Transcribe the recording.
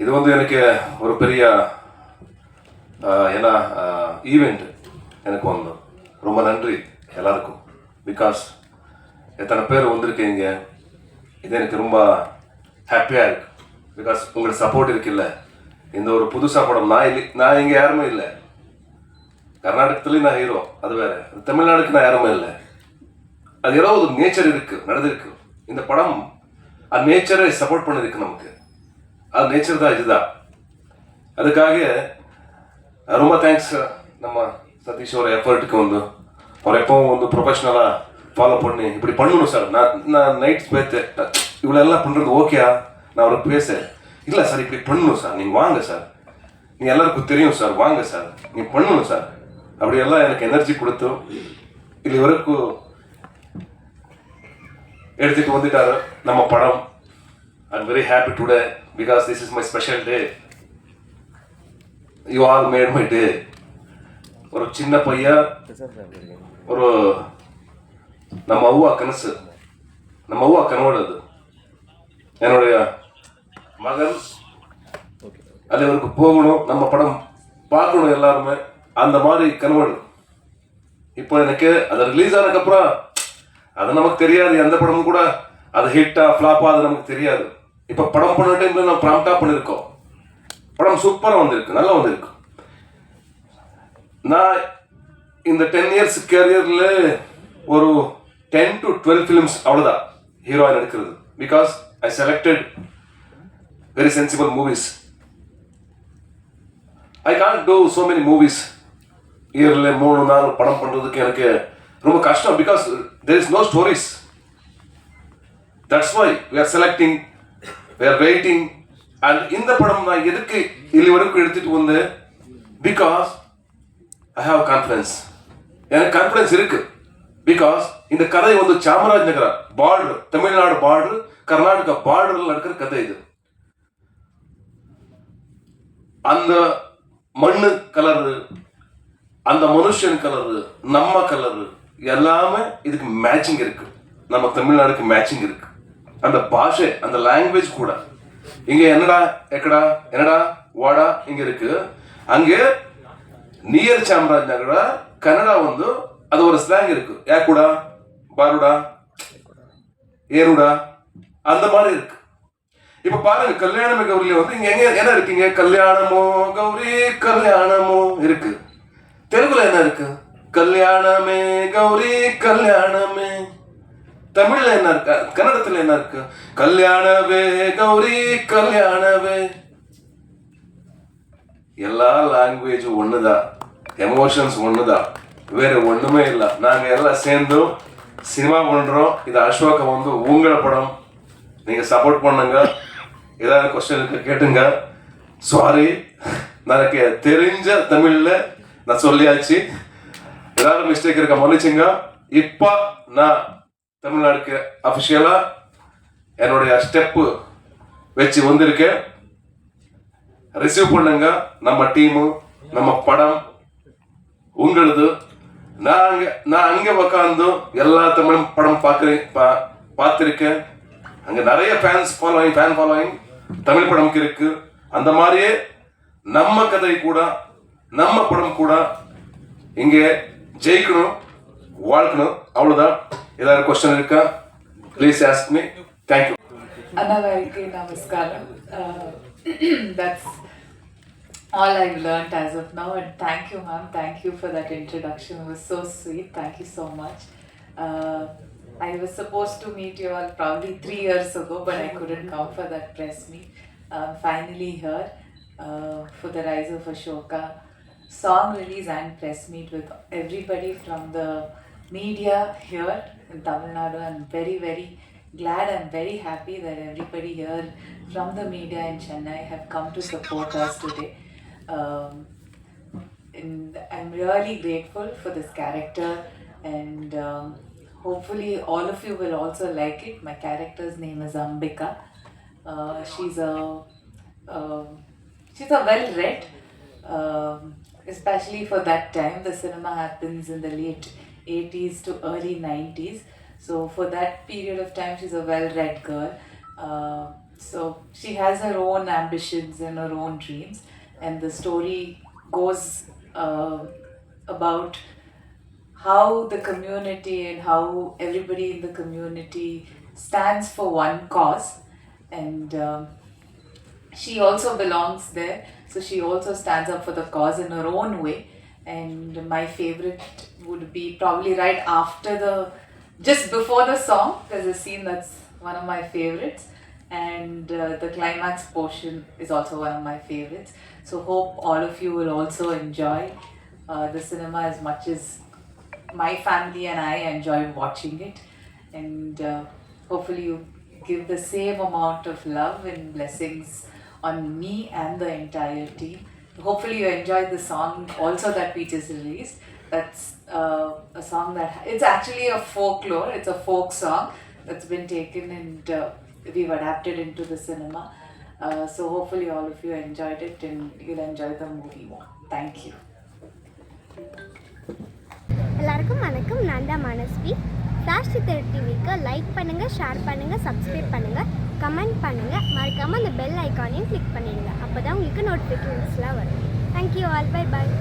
இது வந்து எனக்கு ஒரு பெரிய ஏன்னா ஈவெண்ட் எனக்கு வந்து ரொம்ப நன்றி எல்லாருக்கும். பிகாஸ் எத்தனை பேர் வந்திருக்கீங்க, இது எனக்கு ரொம்ப ஹாப்பியாக இருக்கு. பிகாஸ் உங்களோட சப்போர்ட் இருக்குல்ல. இந்த ஒரு புதுசாக படம் நான் இங்கே யாருமே இல்லை. கர்நாடகத்துலேயும் நான் ஹீரோ, அது வேறு. தமிழ்நாடுக்கு நான் யாருமே இல்லை. அது ஏதோ ஒரு நேச்சர் இருக்குது, நடந்திருக்கு. இந்த படம் அது நேச்சரை சப்போர்ட் பண்ணியிருக்கு நமக்கு. அது நேச்சர் தான், இதுதான். அதுக்காக ரொம்ப தேங்க்ஸ் நம்ம சதீஷ் ஒரு எஃபர்ட்டுக்கு வந்து அவர் எப்பவும் வந்து ப்ரொஃபஷ்னலாக ஃபாலோ பண்ணி இப்படி பண்ணணும் சார். நான் நைட்ஸ் பேத்து இவ்வளோ எல்லாம் பண்ணுறது ஓகேயா, நான் அவருக்கு இல்லை சார் இப்படி பண்ணணும் சார், நீங்கள் வாங்க சார், நீ எல்லாருக்கும் தெரியும் சார், வாங்க சார், நீ பண்ணணும் சார், அப்படியெல்லாம் எனக்கு எனர்ஜி கொடுத்து இது வரைக்கும் எடுத்துட்டு வந்துட்டாரு நம்ம படம். I'm very happy today because this is my special day. You all made my day. ஒரு சின்ன பையன், ஒரு நம்ம அவ்வா கனசு, நம்ம அவ்வா கனவோடு. அது என்னுடைய மகன் அதுவருக்கு போகணும், நம்ம படம் பார்க்கணும் எல்லாருமே, அந்த மாதிரி கனவோடு. இப்போ எனக்கு அது ரிலீஸ் ஆனதுக்கப்புறம் அது நமக்கு தெரியாது, எந்த படமும் கூட அது ஹிட்டா ஃப்ளாப்பா அது நமக்கு தெரியாது. இப்போ படம் பண்ண டைம்ல நான் ப்ராம்ப்டா பண்ணியிருக்கோம். படம் சூப்பராக வந்திருக்கு, நல்லா வந்திருக்கு. நான் இந்த 10 years கேரியரில் ஒரு 10 to 12 ஃபிலிம்ஸ் அவ்வளோதான் ஹீரோயின் எடுக்கிறது. Because I selected very sensible movies. I can't do so many movies. இயரில் 3-4 படம் பண்ணுறதுக்கு எனக்கு ரொம்ப கஷ்டம். Because there is no stories. That's why we are selecting, we are waiting. and இந்த படம் நான் எதுக்கு இது வரைக்கும் எடுத்துட்டு வந்தேன், பிகாஸ் ஐ ஹாவ் கான்ஃபிடன்ஸ். எனக்கு கான்ஃபிடன்ஸ் இருக்கு. பிகாஸ் இந்த கதை வந்து சாமராஜ் நகர பார்டர், தமிழ்நாடு பார்டர், கர்நாடகா பார்டரில் நடக்கிற கதை இது. அந்த மண்ணு கலரு, அந்த மனுஷன் கலரு, நம்ம கலரு எல்லாமே இதுக்கு மேட்சிங் இருக்கு. நம்ம தமிழ்நாடுக்கு மேட்சிங் இருக்கு. அந்த பாஷை, அந்த லாங்குவேஜ் கூட. இங்க என்னடா எக்கடா என்னடா வாடா இங்க இருக்கு. அங்கே நியர் சாமராஜ் நகர கன்னடா வந்து அது ஒரு ஸ்லாங் இருக்கு. யாக்குடா, பாருடா, ஏருடா, அந்த மாதிரி இருக்கு. இப்ப பாருங்க, கல்யாணமே கௌரியில வந்து இங்க எங்க என்ன இருக்கீங்க, கல்யாணமோ கௌரி கல்யாணமோ இருக்கு. தெலுங்குல என்ன இருக்கு, கல்யாணமே கௌரி கல்யாணமே. தமிழ்ல என்ன இருக்கு, கன்னடத்துல என்ன இருக்கு, கல்யாணவே கௌரி கல்யாணவே. எல்லா லாங்குவேஜும் ஒண்ணுதான், எமோஷன்ஸ் ஒண்ணுதான், வேற ஒண்ணுமே இல்லை. நாங்க எல்லாம் சேர்ந்து சினிமா பண்றோம். இது அசோகம் வந்து உங்கள படம், நீங்க சப்போர்ட் பண்ணுங்க. ஏதாவது கொஸ்டின் இருக்கு கேட்டுங்க. சாரி, எனக்கு தெரிஞ்ச தமிழ்ல நான் சொல்லியாச்சு. ஏதாவது மிஸ்டேக் இருக்க மன்னிச்சுங்க. இப்ப நான் தமிழ்நாடுக்கு அஃபிஷியலா என்னுடைய ஸ்டெப்பு வச்சு வந்திருக்கேன். ரிசீவ் பண்ணுங்க. நம்ம டீமு, நம்ம படம் உங்களது. நான் அங்க உக்காந்து எல்லா தமிழ் படம் பார்த்திருக்கேன். அங்க நிறைய ஃபேன் ஃபாலோயிங் தமிழ் படம்க்கு இருக்கு. அந்த மாதிரியே நம்ம கதை கூட, நம்ம படம் கூட இங்கே ஜெயிக்கணும், வாழ்க்கணும். அவ்வளவுதான். ஏதாவது கொஸ்டின் இருக்கா, please ask me. Thank you. Annavarike namaskaram. That's all I've learnt as of now, and thank you, ma'am. Thank you for that introduction. It was so sweet. Thank you so much. I was supposed to meet you all probably 3 years ago, but I couldn't come for that press meet. Finally here for the Rise of Ashoka song release and press meet with everybody from the media here in Tamil Nadu. I'm very, very glad and very happy that everybody here from the media in Chennai have come to support us today. And I'm really grateful for this character, and hopefully all of you will also like it. My character's name is Ambika. She's a well-read, especially for that time. The cinema happens in the late 80s to early 90s. So for that period of time, she's a well-read girl. So she has her own ambitions and her own dreams, and the story goes about how the community and how everybody in the community stands for one cause. And she also belongs there, so she also stands up for the cause in her own way. And my favorite would be probably right after just before the song, there's a scene that's one of my favorites, and the climax portion is also one of my favorites. So hope all of you will also enjoy the cinema as much as my family and I enjoy watching it. And hopefully you give the same amount of love and blessings on me and the entire team. Hopefully you enjoyed the song also that we just released. That's a song that it's actually a folklore. It's a folk song that's been taken and we've adapted into the cinema. So hopefully all of you enjoyed it and you'll enjoy the movie more. Thank you. எல்லாருக்கும் வணக்கம். நான் தான் Manasvi. Flash சித்தர் டிவிக்கு like பண்ணுங்கள், share பண்ணுங்கள், subscribe பண்ணுங்கள், comment பண்ணுங்கள். மறக்காமல் அந்த பெல் ஐக்கானையும் கிளிக் பண்ணிடுங்க. அப்போ தான் உங்களுக்கு நோட்டிஃபிகேஷன்ஸ்லாம் வரும். Thank you all. Bye bye.